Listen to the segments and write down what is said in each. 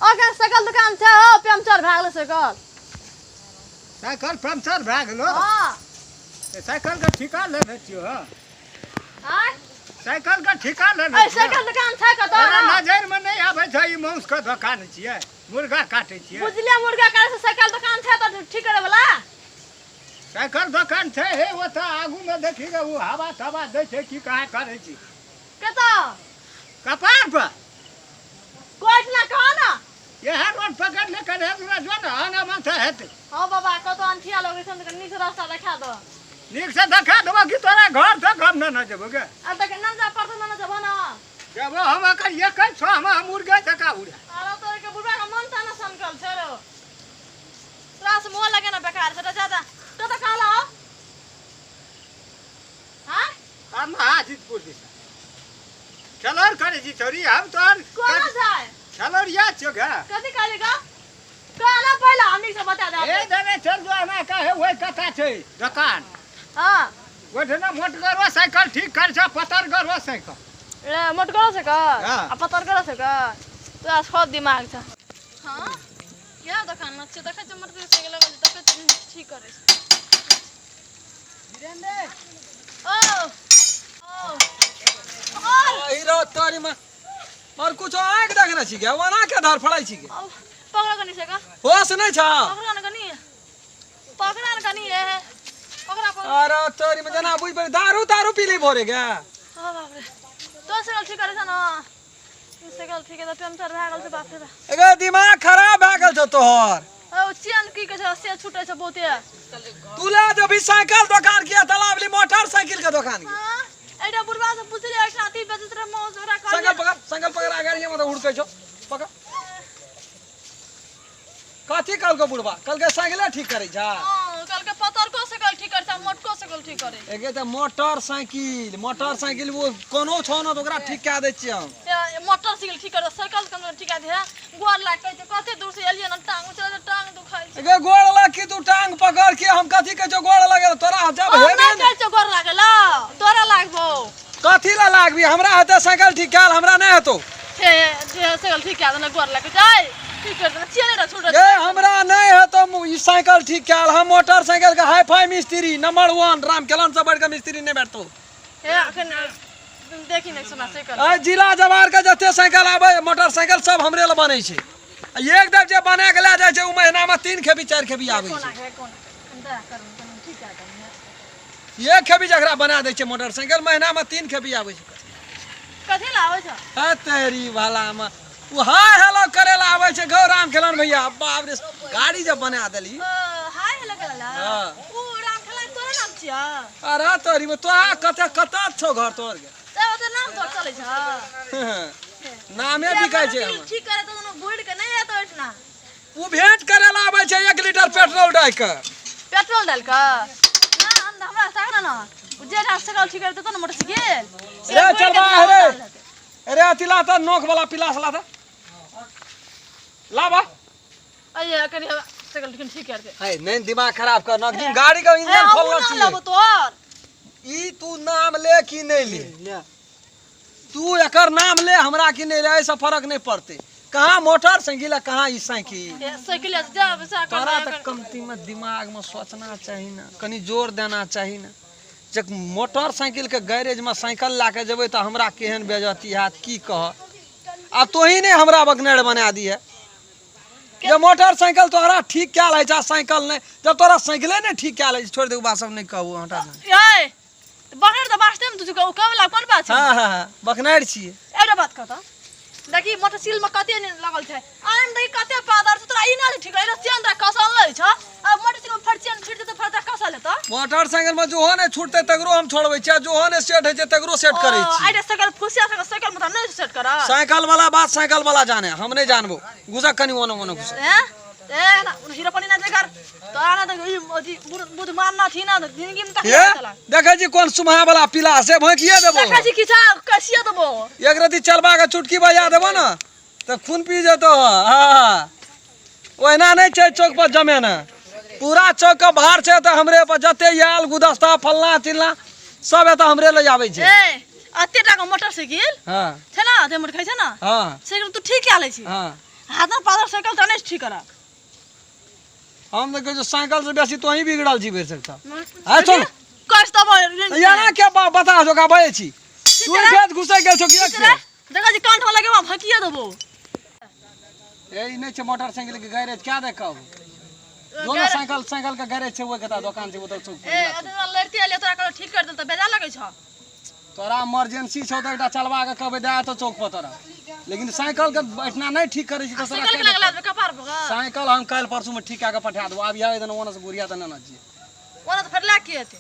अगर साइकिल दुकान छै हो पंचर भए गेलै साइकिल साइकिल पंचर भए गेलो हां साइकिल के ठिका लेने छियो हां आय साइकिल के ठिका लेने ए साइकिल दुकान छै कतौ अरे नजर में नहीं आबै छै ई मांस के दुकान छियै मुर्गा काटै छियै बुझलिए मुर्गा काटे से साइकिल दुकान छै त ठीक करे वाला साइकिल दुकान छै हे ओता आगू में देखी गे वो हवा तवा दै छै की काहे करै छी कतौ कपार पर कोट ना कहो ना यह रोड पकड़ ले कर हेतु जो ना आना माथा हेतै हां बाबा कतौ अंठिया लगै छै त नीक रास्ता देखा दो नीक से देखा देबो कि तोरा घर तक हम न जेबो गे आ तक न जा पड़तो न जब ना जब हम कर ये कह छ हम मुर्गा तका उड़ा अरे तो के बुढ़ा का मन ता न संकल छोरो त्रास मोह लगे ना बेकार से ज्यादा तो कहला हां हम हाजीपुर दिस चलर करे जी छोरी हम तोर कोन जाय चलर या छगा कथि करेगा कहला पहला हमनी से बता दे ए दने चल जो ना कहे होय कथा छै दुकान हां ओठना मोटगरवा साइकिल ठीक कर छ पतर गरवा साइकिल ए मोट करो से का हां आ पतर करो से का तो आज खूब दिमाग छ हां क्या दुकान न छ देखै छ मोटर साइकिल लगा देखै ठीक करे वीरेंद्र ओ हीरो तोरी में और कुछ आंख देखना छी के वना के धर फड़ाई छी के पकड़ा कनी से का होश नहीं छ पकड़ा न कनी है पकड़ा अरे तोरी में जना बुझ पर दारू दारू पी ली भोरे के हां बाप रे तो साइकिल ठीक करे छ न साइकिल ठीक है त पंचर भए गेल छ बाप रे एगो दिमाग खराब भए गेल छ तोहर ओ चैन की के से छूटे छ बहुते तूला जो भी साइकिल दुकान किया तलावली मोटरसाइकिल के दुकान की हां एटा बुढ़वा से पूछ ले एकटा ती बेचत रे मौज ओरा कर संगल पकड़ आ गाड़ी में उड़ के छो पकड़ कथी कल को बुढ़वा कल के साइकिल ठीक करे जा हां कल के पतर को साइकिल ठीक करे छ मोटको साइकिल ठीक करे एगे त मोटरसाइकिल वो कोनो छो न तो ओकरा ठीक कए दै छी हम मोटरसाइकिल ठीक करे साइकिल कम ठीक कए दे गोर लाग के कते दूर से एलिए न टांग चले टांग दुखाई छ एगे गोड़ लग की तू टांग पकड़ के हम कथी के जो गोड़ लगे तोरा जब हेबे ना चल गोर लागल तोरा लागबो कथी ला लागबी हमरा हाथे साइकिल ठीक काल हमरा नहीं हेतो हे साइकिल ठीक कए दे गोर लाग के जाय ठीक कर दे चले रे छोड़ ए हमरा नहीं हेतो ई साइकिल ठीक काल हम मोटरसाइकिल के हाई फाई मिस्त्री नंबर 1 रामकेलन से बढ़ के मिस्त्री नहीं बैठतो हे अखन देखि नै सुना साइकिल आ जिला जवार के जते साइकिल आबे मोटरसाइकिल सब हमरे ल बनै छै एक दब जे बना के ले जाय छै उ महीना में 3 खेबी 4 खेबी आबै छै ठीक है एक खेबी जकरा बना दै छै मोटरसाइकिल महीना में 3 खेबी आबै छै कथि ला आबै छ आ तेरी वाला में उ हाय हेलो करे ला आबै छै गौ रामकेलन भैया बाप रे गाड़ी जब बना देली हाय हेलो करला हां उ रामकेलन तोरा नाम छिया अरे तोरी में तोरा कते छौ घर तोर के ते ओते नाम तोर चलै छ नामे बिकाय छै हम ठीक करे त कोनो बुढ़ के नहीं एतो इतना उ भेंट करे ला आबै छै 1 लीटर पेट्रोल डाल के पेट्रोल डाल के ना हमरा सागना ना जे साइकिल ठीक करे त न मोटरसाइकिल रे चल बा रे अरे अतिला त नोक वाला पिलास ला त ला बा अये कनी साइकिल ठीक कर दे है नहीं दिमाग खराब कर नकदी गाड़ी का इंजन खोलना चाहिए लब तोर ई तू नाम ले कि नहीं ले तू एकर नाम ले हमरा कि नहीं ले ऐसा फर्क नहीं पड़ते कहां मोटरसाइकिल है कहां ई साइकिल साइकिल जब तोरा तक कमती में दिमाग में सोचना चाहिए ना कनी जोर देना चाहिए ना जब मोटरसाइकिल के गैरेज में साइकिल ला के जेबे तो हमरा केहन बेइज्जती हैत की कह आ तोही ने हमरा बगनेड़ बना दी है ये मोटरसाइकिल तोहरा ठीक क्या ले जा साइकिल नहीं जब तोरा साइकिले नहीं ठीक क्या ले छोड़ दे बा सब नहीं कहू हटा ए बगड़ त बास्ते में तू कब ला कोन बात छ हां बकनाड़ छिए एटा बात कह त देखी मोटरसाइकिल में कते ने लगल छै आन दे कते पादर तोरा ई ना ठीक है चेंद्र कसल ले छ अब मोटरसाइकिल में फटचेन छिड़ त फटा कसल है त मोटरसाइकिल में जो ने छूटते तगरो हम छोड़बै छ जो ने सेट है जे तगरो सेट करै छी आइडा साइकिल फुसिया साइकिल में त नहीं सेट करा साइकिल वाला बात साइकिल वाला जाने हम नहीं जानबो गुजा कनी ओनो गुजा ए ना हीरो पनि ना देकर तो आना त बुध मारना थी ना जिंदगी में ये देखै जी कोन सुमहा वाला पिला से भोंकिए देबो देखै जी किछा कसिए देबो एक रति चलबा के चुटकी बजा देबो ना त खून पी जतो हां ओहिना नहीं छै चौक पर जमे ना पूरा चौक के बाहर छै त हमरे पर जते याल गुदस्ता फलना चिलना सब एत हमरे ले आबै छै अते टाका मोटरसाइकिल हाँ छै ना ते मोट खाइ छै ना हाँ साइकिल तू ठीक क्या लै छी हाँ हाथ में पादर साइकिल त नहीं ठीक करा हम तो कहै साइकिल से बेसी तो ही बिगड़ल छी बेर सकता आ चल कस तब याना के बता जो का बजे छी तू खेत घुसे गेल छौ कि एक खेत देखा जी कांठ वाला के वहां भकिया देबो ए नै छै मोटरसाइकिल के गैरेज क्या देखब जो ना साइकिल के गैरेज छै वो कता दुकान छै उधर चौक ए अदर लड़ती आले तोरा कल ठीक कर देल त बेजा लगै छ तोरा इमरजेंसी छौ त एकटा चलवा के कहबै दे तो चौक पर तोरा लेकिन साइकिल के बैठना नहीं ठीक करे छी त तोरा साइकिल के लगला कपार पर साइकिल हम कल परसों में ठीक के पठा देबो अब आवे देना ओना से गुड़िया त ना छी ओना त फेर ला के हेते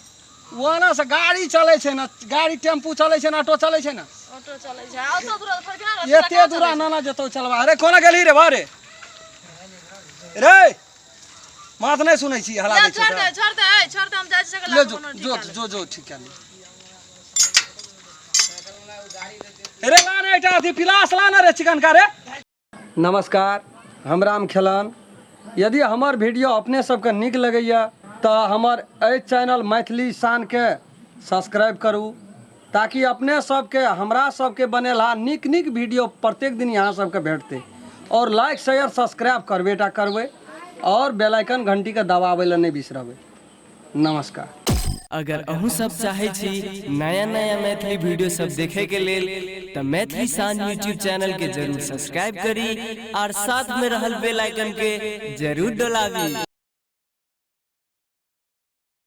ओना से गाड़ी चलै छै ना गाड़ी टेम्पू चलै छै ना ऑटो चलै छै ना ऑटो चलै छै ऑटो दूर फेर केना एते दूरा ना जतो चलवा अरे कोना गेली रे बारे रे मात नहीं सुनै छी हला दै छोड़ दे हम जाय छै ले जो ठीक है रे लाना एटा अथी पिलास लाना रे चिकन का रे नमस्कार हम राम खेलन यदि हमर वीडियो अपने सबके नीक लगैया तो हमर एहि चैनल मैथिली शान के सब्सक्राइब करू ताकि अपने सबके हमरा सबके बनेला नीक वीडियो प्रत्येक दिन यहाँ सबके भेटते और लाइक शेयर सब्सक्राइब करबेटा करबै और बेल आइकन घंटी के दबाबै ला नहीं बिसरबै नमस्कार अगर अहूँ सब चाहे छी नया मैथिली वीडियो सब देखे के लेल तो मैथिली शान यूट्यूब चैनल के जरूर सब्सक्राइब करी और साथ में रहल बेल आइकन के जरूर दबावी।